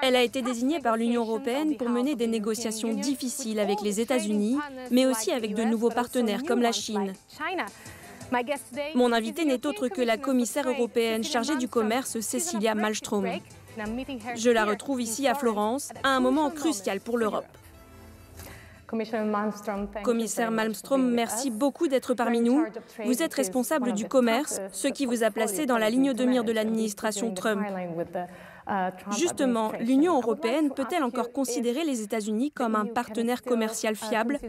Elle a été désignée par l'Union européenne pour mener des négociations difficiles avec les États-Unis, mais aussi avec de nouveaux partenaires comme la Chine. Mon invitée n'est autre que la commissaire européenne chargée du commerce, Cecilia Malmström. Je la retrouve ici à Florence, à un moment crucial pour l'Europe. Commissaire Malmström, merci beaucoup d'être parmi nous. Vous êtes responsable du commerce, ce qui vous a placé dans la ligne de mire de l'administration Trump. Justement, l'Union européenne peut-elle encore considérer les États-Unis comme un partenaire commercial fiable ?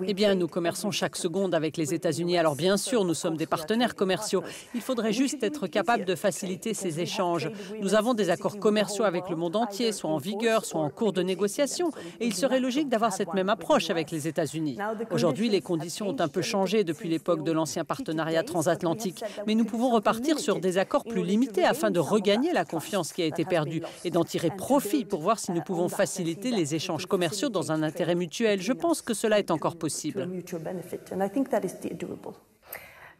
Eh bien, nous commerçons chaque seconde avec les États-Unis. Alors bien sûr, nous sommes des partenaires commerciaux. Il faudrait juste être capable de faciliter ces échanges. Nous avons des accords commerciaux avec le monde entier, soit en vigueur, soit en cours de négociation. Et il serait logique d'avoir cette même approche avec les États-Unis. Aujourd'hui, les conditions ont un peu changé depuis l'époque de l'ancien partenariat transatlantique. Mais nous pouvons repartir sur des accords plus limités afin de regagner la confiance qui a été perdue et d'en tirer profit pour voir si nous pouvons faciliter les échanges commerciaux dans un intérêt mutuel. Je pense que cela est encore possible.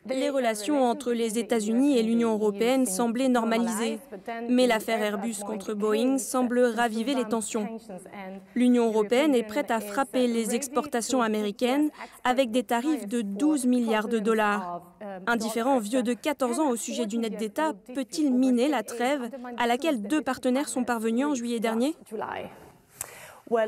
Les relations entre les États-Unis et l'Union européenne semblaient normalisées, mais l'affaire Airbus contre Boeing semble raviver les tensions. L'Union européenne est prête à frapper les exportations américaines avec des tarifs de 12 milliards de dollars. Un différend vieux de 14 ans au sujet d'une aide d'État peut-il miner la trêve à laquelle deux partenaires sont parvenus en juillet dernier ?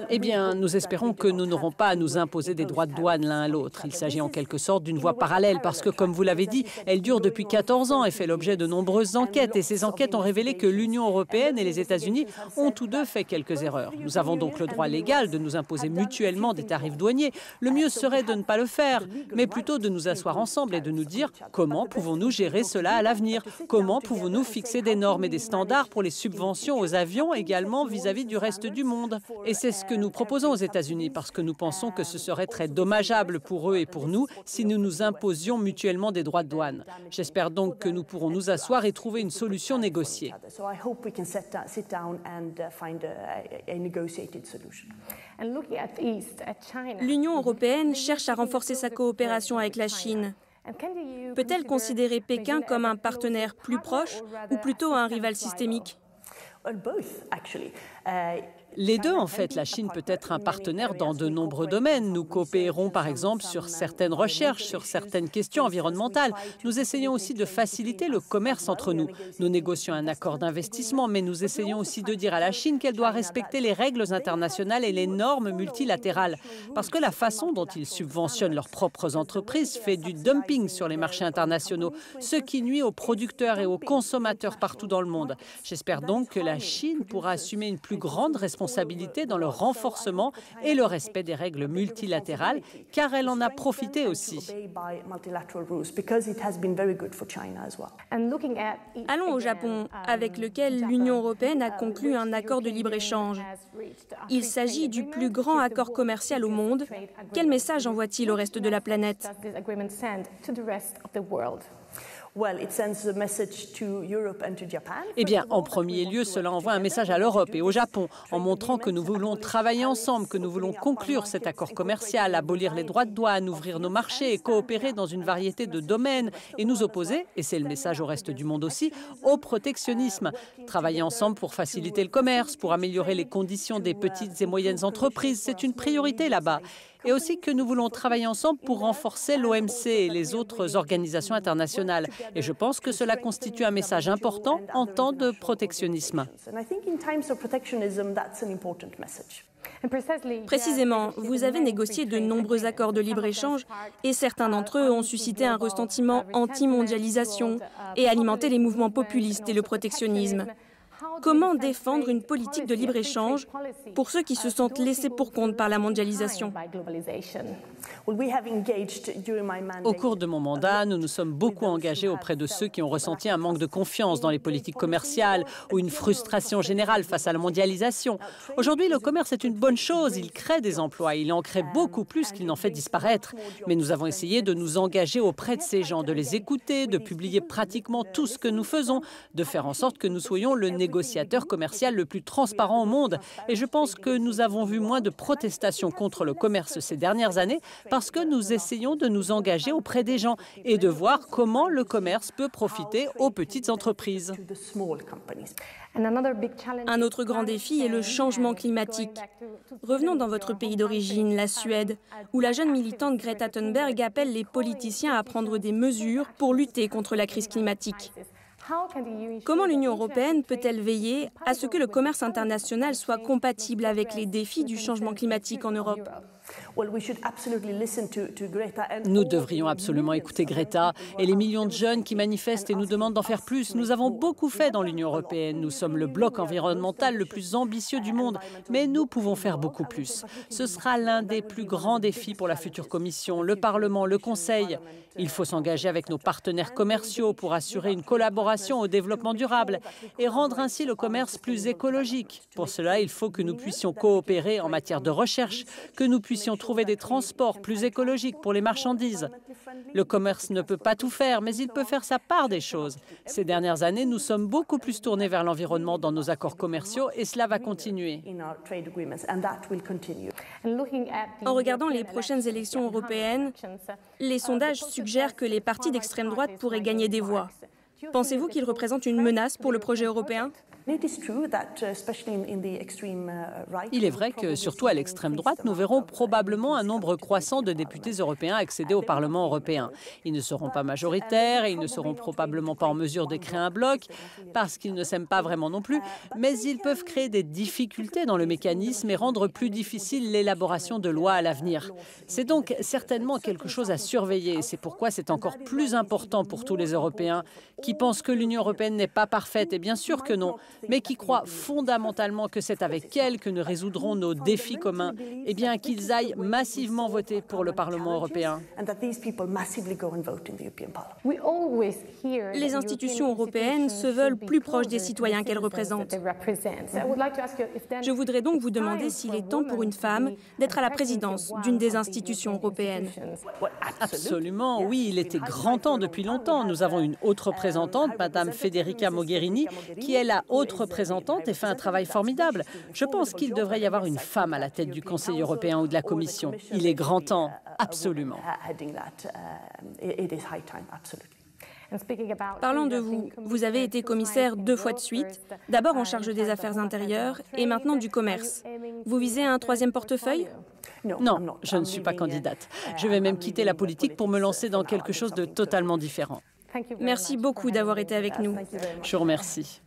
Eh bien, nous espérons que nous n'aurons pas à nous imposer des droits de douane l'un à l'autre. Il s'agit en quelque sorte d'une voie parallèle parce que, comme vous l'avez dit, elle dure depuis 14 ans et fait l'objet de nombreuses enquêtes. Et ces enquêtes ont révélé que l'Union européenne et les États-Unis ont tous deux fait quelques erreurs. Nous avons donc le droit légal de nous imposer mutuellement des tarifs douaniers. Le mieux serait de ne pas le faire, mais plutôt de nous asseoir ensemble et de nous dire comment pouvons-nous gérer cela à l'avenir ? Comment pouvons-nous fixer des normes et des standards pour les subventions aux avions également vis-à-vis du reste du monde ? Et c'est ce que nous proposons aux États-Unis parce que nous pensons que ce serait très dommageable pour eux et pour nous si nous nous imposions mutuellement des droits de douane. J'espère donc que nous pourrons nous asseoir et trouver une solution négociée. L'Union européenne cherche à renforcer sa coopération avec la Chine. Peut-elle considérer Pékin comme un partenaire plus proche ou plutôt un rival systémique ? Les deux, en fait. La Chine peut être un partenaire dans de nombreux domaines. Nous coopérons, par exemple, sur certaines recherches, sur certaines questions environnementales. Nous essayons aussi de faciliter le commerce entre nous. Nous négocions un accord d'investissement, mais nous essayons aussi de dire à la Chine qu'elle doit respecter les règles internationales et les normes multilatérales. Parce que la façon dont ils subventionnent leurs propres entreprises fait du dumping sur les marchés internationaux, ce qui nuit aux producteurs et aux consommateurs partout dans le monde. J'espère donc que la Chine pourra assumer une plus grande responsabilité dans le renforcement et le respect des règles multilatérales, car elle en a profité aussi. Allons au Japon, avec lequel l'Union européenne a conclu un accord de libre-échange. Il s'agit du plus grand accord commercial au monde. Quel message envoie-t-il au reste de la planète ? Eh bien, en premier lieu, cela envoie un message à l'Europe et au Japon, en montrant que nous voulons travailler ensemble, que nous voulons conclure cet accord commercial, abolir les droits de douane, ouvrir nos marchés et coopérer dans une variété de domaines et nous opposer, et c'est le message au reste du monde aussi, au protectionnisme. Travailler ensemble pour faciliter le commerce, pour améliorer les conditions des petites et moyennes entreprises, c'est une priorité là-bas. Et aussi que nous voulons travailler ensemble pour renforcer l'OMC et les autres organisations internationales. Et je pense que cela constitue un message important en temps de protectionnisme. Précisément, vous avez négocié de nombreux accords de libre-échange et certains d'entre eux ont suscité un ressentiment anti-mondialisation et alimenté les mouvements populistes et le protectionnisme. Comment défendre une politique de libre-échange pour ceux qui se sentent laissés pour compte par la mondialisation ? Au cours de mon mandat, nous nous sommes beaucoup engagés auprès de ceux qui ont ressenti un manque de confiance dans les politiques commerciales ou une frustration générale face à la mondialisation. Aujourd'hui, le commerce est une bonne chose, il crée des emplois, il en crée beaucoup plus qu'il n'en fait disparaître. Mais nous avons essayé de nous engager auprès de ces gens, de les écouter, de publier pratiquement tout ce que nous faisons, de faire en sorte que nous soyons le négociateur négociateur commercial le plus transparent au monde. Et je pense que nous avons vu moins de protestations contre le commerce ces dernières années parce que nous essayons de nous engager auprès des gens et de voir comment le commerce peut profiter aux petites entreprises. Un autre grand défi est le changement climatique. Revenons dans votre pays d'origine, la Suède, où la jeune militante Greta Thunberg appelle les politiciens à prendre des mesures pour lutter contre la crise climatique. Comment l'Union européenne peut-elle veiller à ce que le commerce international soit compatible avec les défis du changement climatique en Europe ? Nous devrions absolument écouter Greta et les millions de jeunes qui manifestent et nous demandent d'en faire plus. Nous avons beaucoup fait dans l'Union européenne. Nous sommes le bloc environnemental le plus ambitieux du monde, mais nous pouvons faire beaucoup plus. Ce sera l'un des plus grands défis pour la future Commission, le Parlement, le Conseil. Il faut s'engager avec nos partenaires commerciaux pour assurer une collaboration au développement durable et rendre ainsi le commerce plus écologique. Pour cela, il faut que nous puissions coopérer en matière de recherche, que nous puissions trouver des transports plus écologiques pour les marchandises. Le commerce ne peut pas tout faire, mais il peut faire sa part des choses. Ces dernières années, nous sommes beaucoup plus tournés vers l'environnement dans nos accords commerciaux et cela va continuer. En regardant les prochaines élections européennes, les sondages suggèrent que les partis d'extrême droite pourraient gagner des voix. Pensez-vous qu'ils représentent une menace pour le projet européen ? Il est vrai que, surtout à l'extrême droite, nous verrons probablement un nombre croissant de députés européens accéder au Parlement européen. Ils ne seront pas majoritaires et ils ne seront probablement pas en mesure de créer un bloc, parce qu'ils ne s'aiment pas vraiment non plus, mais ils peuvent créer des difficultés dans le mécanisme et rendre plus difficile l'élaboration de lois à l'avenir. C'est donc certainement quelque chose à surveiller et c'est pourquoi c'est encore plus important pour tous les Européens qui pensent que l'Union européenne n'est pas parfaite, et bien sûr que non, mais qui croient fondamentalement que c'est avec elle que nous résoudrons nos défis communs, eh bien qu'ils aillent massivement voter pour le Parlement européen. Les institutions européennes se veulent plus proches des citoyens qu'elles représentent. Je voudrais donc vous demander s'il est temps pour une femme d'être à la présidence d'une des institutions européennes. Absolument, oui, il était grand temps depuis longtemps. Nous avons une haute représentante, Madame Federica Mogherini, qui est la haute représentante et fait un travail formidable. Je pense qu'il devrait y avoir une femme à la tête du Conseil européen ou de la Commission. Il est grand temps, absolument. Parlant de vous, vous avez été commissaire 2 fois de suite, d'abord en charge des affaires intérieures et maintenant du commerce. Vous visez un 3e portefeuille ? Non, je ne suis pas candidate. Je vais même quitter la politique pour me lancer dans quelque chose de totalement différent. Merci beaucoup d'avoir été avec nous. Je vous remercie.